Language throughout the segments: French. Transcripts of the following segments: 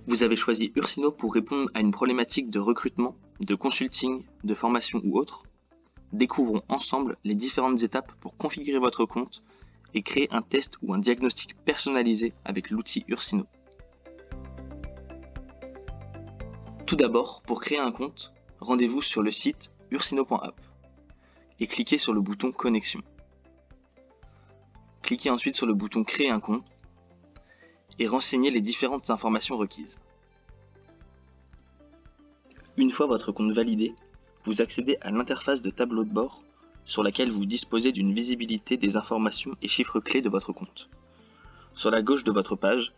Vous avez choisi Ursino pour répondre à une problématique de recrutement, de consulting, de formation ou autre. Découvrons ensemble les différentes étapes pour configurer votre compte et créer un test ou un diagnostic personnalisé avec l'outil Ursino. Tout d'abord, pour créer un compte, rendez-vous sur le site ursino.app et cliquez sur le bouton Connexion. Cliquez ensuite sur le bouton Créer un compte et renseignez les différentes informations requises. Une fois votre compte validé, vous accédez à l'interface de tableau de bord sur laquelle vous disposez d'une visibilité des informations et chiffres clés de votre compte. Sur la gauche de votre page,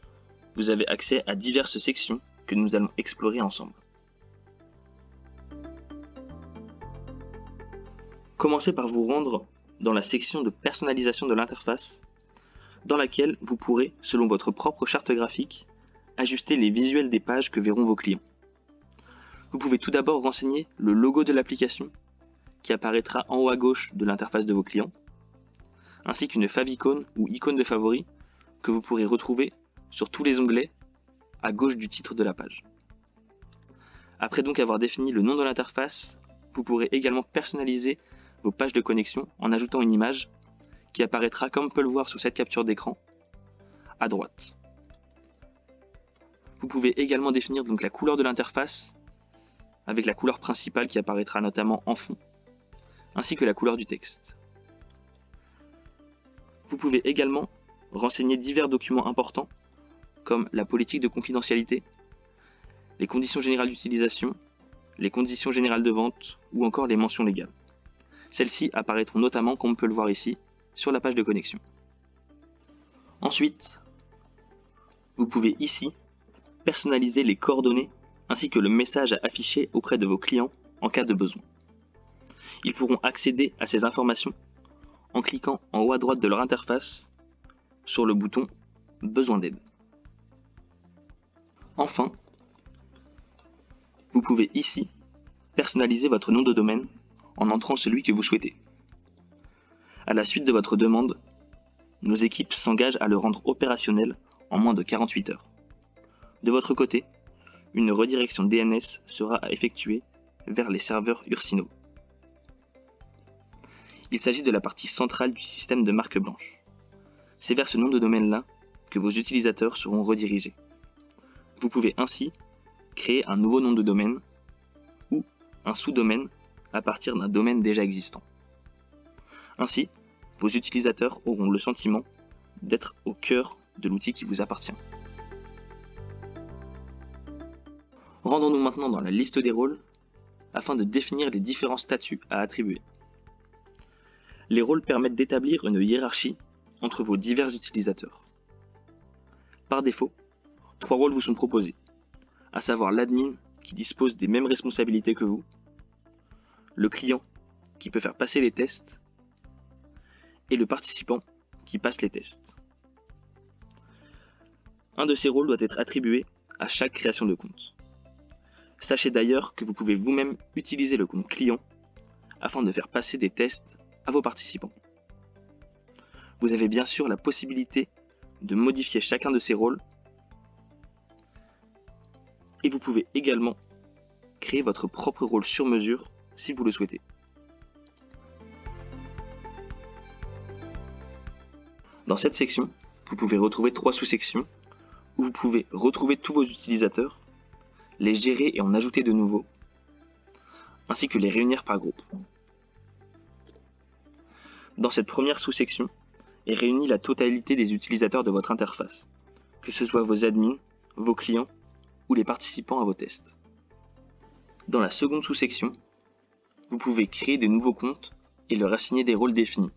vous avez accès à diverses sections que nous allons explorer ensemble. Commencez par vous rendre dans la section de personnalisation de l'interface, dans laquelle vous pourrez, selon votre propre charte graphique, ajuster les visuels des pages que verront vos clients. Vous pouvez tout d'abord renseigner le logo de l'application, qui apparaîtra en haut à gauche de l'interface de vos clients, ainsi qu'une favicon ou icône de favori que vous pourrez retrouver sur tous les onglets à gauche du titre de la page. Après donc avoir défini le nom de l'interface, vous pourrez également personnaliser vos pages de connexion en ajoutant une image qui apparaîtra, comme on peut le voir sur cette capture d'écran, à droite. Vous pouvez également définir donc la couleur de l'interface avec la couleur principale qui apparaîtra notamment en fond, ainsi que la couleur du texte. Vous pouvez également renseigner divers documents importants comme la politique de confidentialité, les conditions générales d'utilisation, les conditions générales de vente ou encore les mentions légales. Celles-ci apparaîtront notamment, comme on peut le voir ici, sur la page de connexion. Ensuite, vous pouvez ici personnaliser les coordonnées ainsi que le message à afficher auprès de vos clients en cas de besoin. Ils pourront accéder à ces informations en cliquant en haut à droite de leur interface sur le bouton « Besoin d'aide ». Enfin, vous pouvez ici personnaliser votre nom de domaine en entrant celui que vous souhaitez. À la suite de votre demande, nos équipes s'engagent à le rendre opérationnel en moins de 48 heures. De votre côté, une redirection DNS sera à effectuer vers les serveurs Ursino. Il s'agit de la partie centrale du système de marque blanche. C'est vers ce nom de domaine-là que vos utilisateurs seront redirigés. Vous pouvez ainsi créer un nouveau nom de domaine ou un sous-domaine à partir d'un domaine déjà existant. Ainsi, vos utilisateurs auront le sentiment d'être au cœur de l'outil qui vous appartient. Rendons-nous maintenant dans la liste des rôles afin de définir les différents statuts à attribuer. Les rôles permettent d'établir une hiérarchie entre vos divers utilisateurs. Par défaut, 3 rôles vous sont proposés, à savoir l'admin qui dispose des mêmes responsabilités que vous, le client qui peut faire passer les tests et le participant qui passe les tests. Un de ces rôles doit être attribué à chaque création de compte. Sachez d'ailleurs que vous pouvez vous-même utiliser le compte client afin de faire passer des tests à vos participants. Vous avez bien sûr la possibilité de modifier chacun de ces rôles et vous pouvez également créer votre propre rôle sur mesure si vous le souhaitez. Dans cette section, vous pouvez retrouver 3 sous-sections où vous pouvez retrouver tous vos utilisateurs, les gérer et en ajouter de nouveaux, ainsi que les réunir par groupe. Dans cette première sous-section est réunie la totalité des utilisateurs de votre interface, que ce soit vos admins, vos clients ou les participants à vos tests. Dans la seconde sous-section, vous pouvez créer de nouveaux comptes et leur assigner des rôles définis.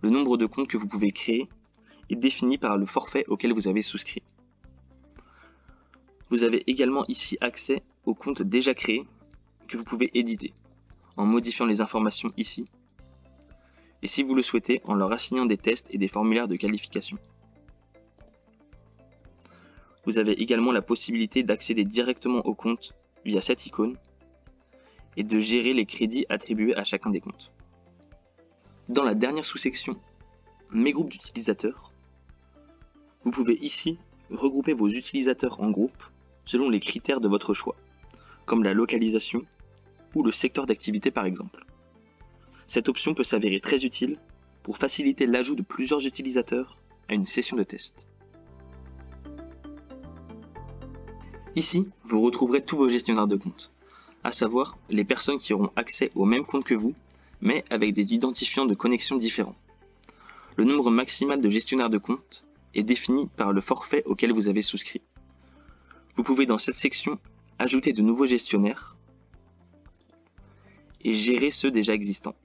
Le nombre de comptes que vous pouvez créer est défini par le forfait auquel vous avez souscrit. Vous avez également ici accès aux comptes déjà créés que vous pouvez éditer en modifiant les informations ici et si vous le souhaitez en leur assignant des tests et des formulaires de qualification. Vous avez également la possibilité d'accéder directement au compte via cette icône et de gérer les crédits attribués à chacun des comptes. Dans la dernière sous-section, Mes groupes d'utilisateurs, vous pouvez ici regrouper vos utilisateurs en groupes selon les critères de votre choix, comme la localisation ou le secteur d'activité par exemple. Cette option peut s'avérer très utile pour faciliter l'ajout de plusieurs utilisateurs à une session de test. Ici, vous retrouverez tous vos gestionnaires de compte, à savoir les personnes qui auront accès au même compte que vous, mais avec des identifiants de connexion différents. Le nombre maximal de gestionnaires de compte est défini par le forfait auquel vous avez souscrit. Vous pouvez dans cette section ajouter de nouveaux gestionnaires et gérer ceux déjà existants.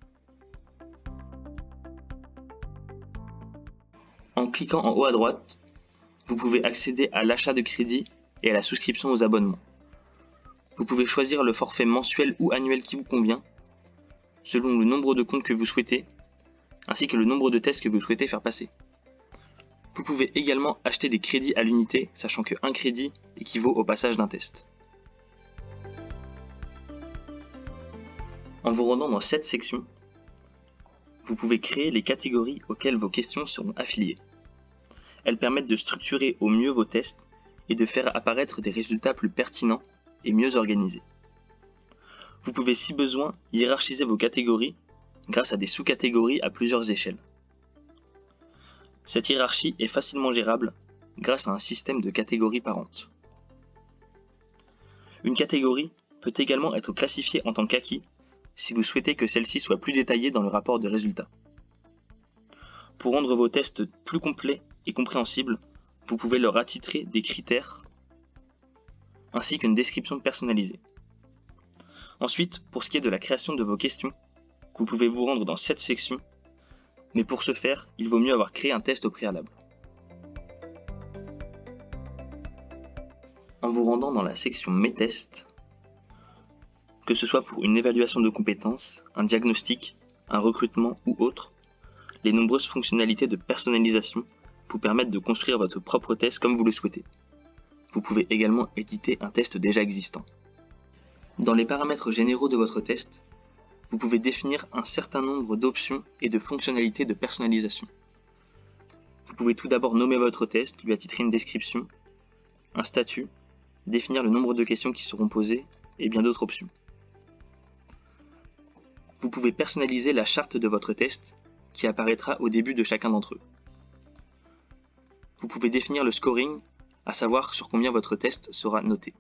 En cliquant en haut à droite, vous pouvez accéder à l'achat de crédit et à la souscription aux abonnements. Vous pouvez choisir le forfait mensuel ou annuel qui vous convient, selon le nombre de comptes que vous souhaitez, ainsi que le nombre de tests que vous souhaitez faire passer. Vous pouvez également acheter des crédits à l'unité, sachant qu'un crédit équivaut au passage d'un test. En vous rendant dans cette section, vous pouvez créer les catégories auxquelles vos questions seront affiliées. Elles permettent de structurer au mieux vos tests et de faire apparaître des résultats plus pertinents et mieux organisés. Vous pouvez si besoin hiérarchiser vos catégories grâce à des sous-catégories à plusieurs échelles. Cette hiérarchie est facilement gérable grâce à un système de catégories parentes. Une catégorie peut également être classifiée en tant qu'acquis si vous souhaitez que celle-ci soit plus détaillée dans le rapport de résultats. Pour rendre vos tests plus complets et compréhensibles, vous pouvez leur attitrer des critères ainsi qu'une description personnalisée. Ensuite, pour ce qui est de la création de vos questions, vous pouvez vous rendre dans cette section, mais pour ce faire, il vaut mieux avoir créé un test au préalable. En vous rendant dans la section Mes tests, que ce soit pour une évaluation de compétences, un diagnostic, un recrutement ou autre, les nombreuses fonctionnalités de personnalisation vous permettent de construire votre propre test comme vous le souhaitez. Vous pouvez également éditer un test déjà existant. Dans les paramètres généraux de votre test, vous pouvez définir un certain nombre d'options et de fonctionnalités de personnalisation. Vous pouvez tout d'abord nommer votre test, lui attitrer une description, un statut, définir le nombre de questions qui seront posées et bien d'autres options. Vous pouvez personnaliser la charte de votre test qui apparaîtra au début de chacun d'entre eux. Vous pouvez définir le scoring, à savoir sur combien votre test sera noté.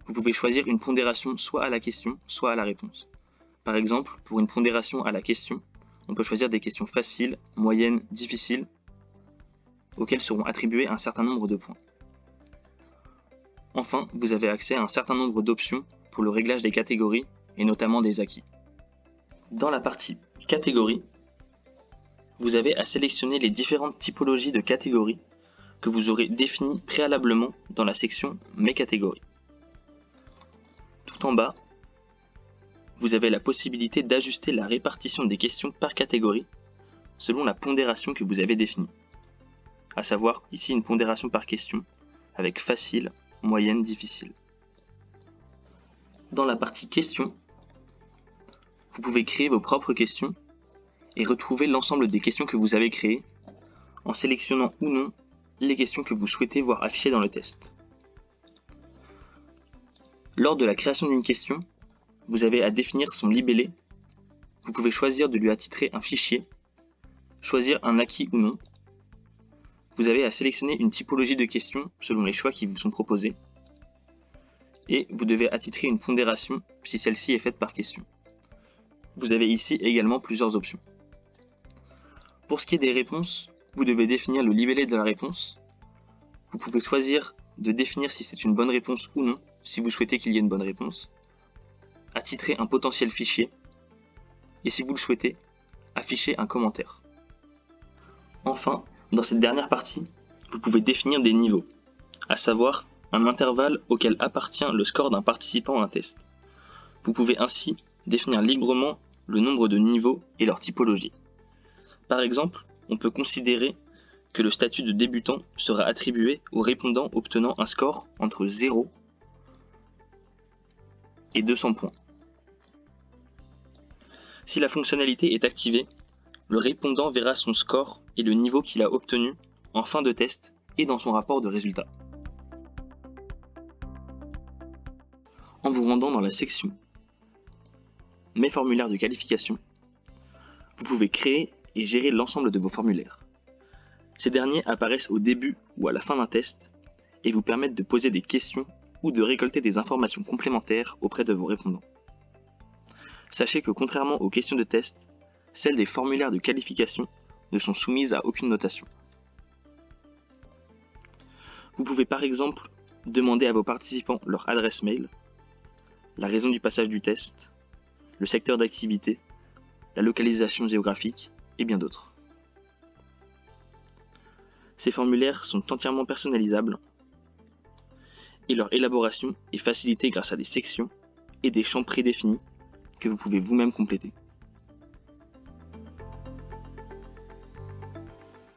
Vous pouvez choisir une pondération soit à la question, soit à la réponse. Par exemple, pour une pondération à la question, on peut choisir des questions faciles, moyennes, difficiles, auxquelles seront attribués un certain nombre de points. Enfin, vous avez accès à un certain nombre d'options pour le réglage des catégories, et notamment des acquis. Dans la partie catégories, vous avez à sélectionner les différentes typologies de catégories que vous aurez définies préalablement dans la section Mes catégories. Tout en bas, vous avez la possibilité d'ajuster la répartition des questions par catégorie selon la pondération que vous avez définie. À savoir ici une pondération par question avec facile, moyenne, difficile. Dans la partie questions, vous pouvez créer vos propres questions et retrouver l'ensemble des questions que vous avez créées en sélectionnant ou non les questions que vous souhaitez voir affichées dans le test. Lors de la création d'une question, vous avez à définir son libellé. Vous pouvez choisir de lui attitrer un fichier, choisir un acquis ou non. Vous avez à sélectionner une typologie de questions selon les choix qui vous sont proposés. Et vous devez attitrer une pondération si celle-ci est faite par question. Vous avez ici également plusieurs options. Pour ce qui est des réponses, vous devez définir le libellé de la réponse. Vous pouvez choisir de définir si c'est une bonne réponse ou non, si vous souhaitez qu'il y ait une bonne réponse. Attitrer un potentiel fichier. Et si vous le souhaitez, afficher un commentaire. Enfin, dans cette dernière partie, vous pouvez définir des niveaux, à savoir un intervalle auquel appartient le score d'un participant à un test. Vous pouvez ainsi définir librement le nombre de niveaux et leur typologie. Par exemple, on peut considérer que le statut de débutant sera attribué aux répondants obtenant un score entre 0 et 200 points. Si la fonctionnalité est activée, le répondant verra son score et le niveau qu'il a obtenu en fin de test et dans son rapport de résultats. en vous rendant dans la section « Mes formulaires de qualification », vous pouvez créer et gérer l'ensemble de vos formulaires. Ces derniers apparaissent au début ou à la fin d'un test et vous permettent de poser des questions ou de récolter des informations complémentaires auprès de vos répondants. Sachez que contrairement aux questions de test, celles des formulaires de qualification ne sont soumises à aucune notation. Vous pouvez par exemple demander à vos participants leur adresse mail, la raison du passage du test, le secteur d'activité, la localisation géographique et bien d'autres. Ces formulaires sont entièrement personnalisables et leur élaboration est facilitée grâce à des sections et des champs prédéfinis que vous pouvez vous-même compléter.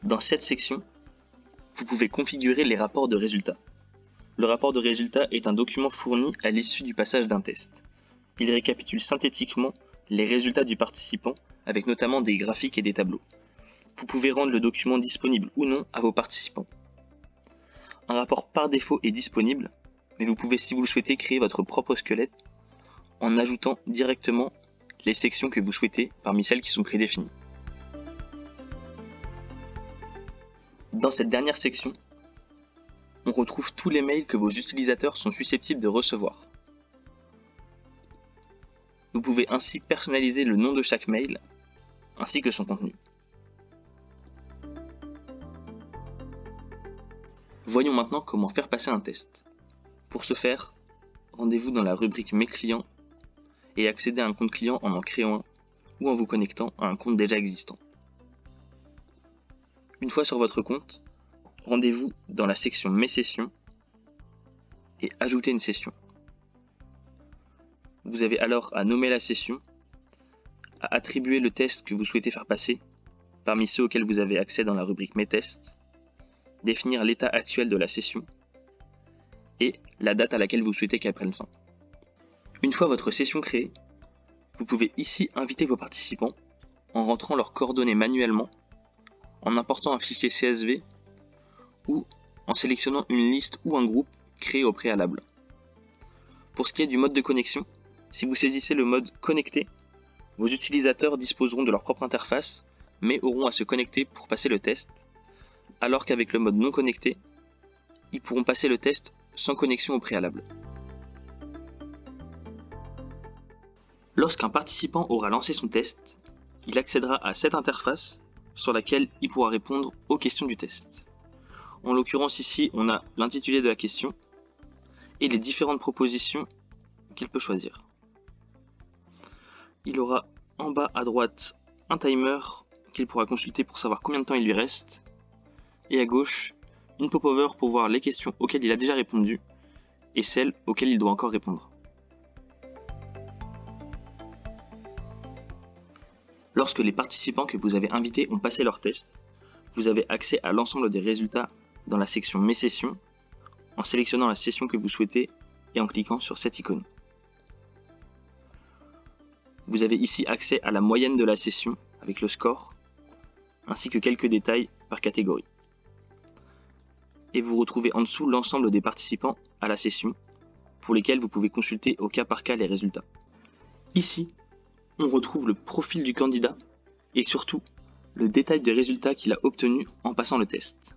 Dans cette section, vous pouvez configurer les rapports de résultats. Le rapport de résultats est un document fourni à l'issue du passage d'un test. Il récapitule synthétiquement les résultats du participant avec notamment des graphiques et des tableaux. Vous pouvez rendre le document disponible ou non à vos participants. Un rapport par défaut est disponible, mais vous pouvez, si vous le souhaitez, créer votre propre squelette en ajoutant directement les sections que vous souhaitez parmi celles qui sont prédéfinies. Dans cette dernière section, on retrouve tous les mails que vos utilisateurs sont susceptibles de recevoir. Vous pouvez ainsi personnaliser le nom de chaque mail, ainsi que son contenu. Voyons maintenant comment faire passer un test. Pour ce faire, rendez-vous dans la rubrique Mes clients et accédez à un compte client en créant un ou en vous connectant à un compte déjà existant. Une fois sur votre compte, rendez-vous dans la section Mes sessions et ajoutez une session. Vous avez alors à nommer la session, à attribuer le test que vous souhaitez faire passer parmi ceux auxquels vous avez accès dans la rubrique Mes tests, définir l'état actuel de la session et la date à laquelle vous souhaitez qu'elle prenne fin. Une fois votre session créée, vous pouvez ici inviter vos participants en rentrant leurs coordonnées manuellement, en important un fichier CSV ou en sélectionnant une liste ou un groupe créé au préalable. Pour ce qui est du mode de connexion, si vous saisissez le mode connecté, vos utilisateurs disposeront de leur propre interface, mais auront à se connecter pour passer le test, alors qu'avec le mode non connecté, ils pourront passer le test sans connexion au préalable. Lorsqu'un participant aura lancé son test, il accédera à cette interface sur laquelle il pourra répondre aux questions du test. En l'occurrence ici, on a l'intitulé de la question et les différentes propositions qu'il peut choisir. Il aura en bas à droite un timer qu'il pourra consulter pour savoir combien de temps il lui reste, et à gauche une pop-over pour voir les questions auxquelles il a déjà répondu et celles auxquelles il doit encore répondre. Lorsque les participants que vous avez invités ont passé leur test, vous avez accès à l'ensemble des résultats dans la section Mes sessions, en sélectionnant la session que vous souhaitez et en cliquant sur cette icône. Vous avez ici accès à la moyenne de la session avec le score, ainsi que quelques détails par catégorie. Et vous retrouvez en dessous l'ensemble des participants à la session, pour lesquels vous pouvez consulter au cas par cas les résultats. Ici, on retrouve le profil du candidat et surtout le détail des résultats qu'il a obtenus en passant le test.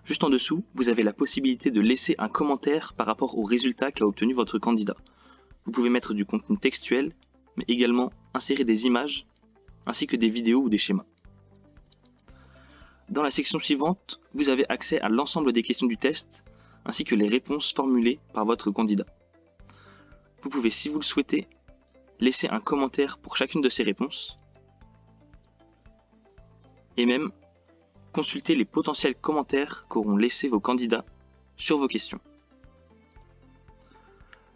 Juste en dessous, vous avez la possibilité de laisser un commentaire par rapport aux résultats qu'a obtenu votre candidat. Vous pouvez mettre du contenu textuel, mais également insérer des images, ainsi que des vidéos ou des schémas. Dans la section suivante, vous avez accès à l'ensemble des questions du test, ainsi que les réponses formulées par votre candidat. Vous pouvez, si vous le souhaitez, laisser un commentaire pour chacune de ces réponses, et même consulter les potentiels commentaires qu'auront laissés vos candidats sur vos questions.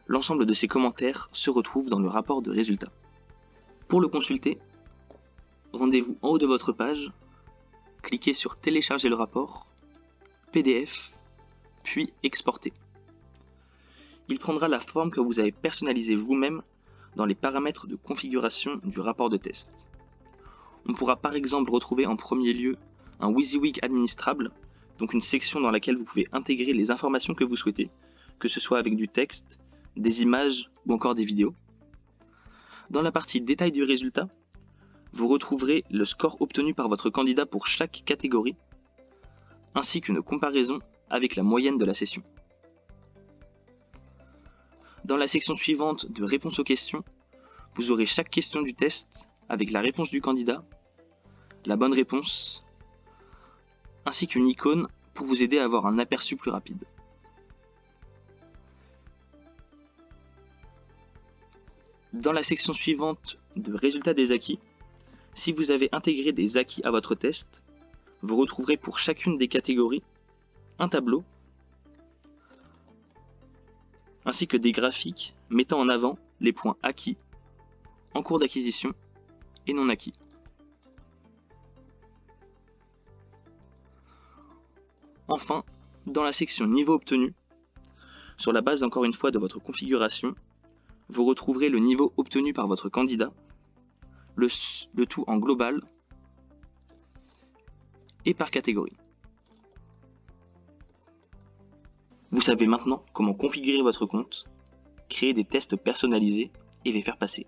L'ensemble de ces commentaires se retrouve dans le rapport de résultats. Pour le consulter, rendez-vous en haut de votre page, cliquez sur Télécharger le rapport, PDF, puis Exporter. Il prendra la forme que vous avez personnalisée vous-même dans les paramètres de configuration du rapport de test. On pourra par exemple retrouver en premier lieu un WYSIWYG administrable, donc une section dans laquelle vous pouvez intégrer les informations que vous souhaitez, que ce soit avec du texte, des images ou encore des vidéos. Dans la partie détail du résultat, vous retrouverez le score obtenu par votre candidat pour chaque catégorie, ainsi qu'une comparaison avec la moyenne de la session. Dans la section suivante de réponse aux questions, vous aurez chaque question du test avec la réponse du candidat, la bonne réponse, ainsi qu'une icône pour vous aider à avoir un aperçu plus rapide. Dans la section suivante de résultats des acquis, si vous avez intégré des acquis à votre test, vous retrouverez pour chacune des catégories un tableau ainsi que des graphiques mettant en avant les points acquis, en cours d'acquisition et non acquis. Enfin, dans la section niveau obtenu, sur la base encore une fois de votre configuration, vous retrouverez le niveau obtenu par votre candidat, le tout en global et par catégorie. Vous savez maintenant comment configurer votre compte, créer des tests personnalisés et les faire passer.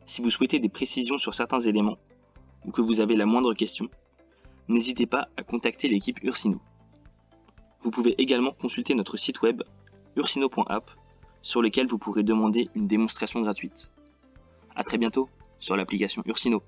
Si vous souhaitez des précisions sur certains éléments ou que vous avez la moindre question, n'hésitez pas à contacter l'équipe Ursino. Vous pouvez également consulter notre site web ursino.app sur lequel vous pourrez demander une démonstration gratuite. À très bientôt sur l'application Ursino.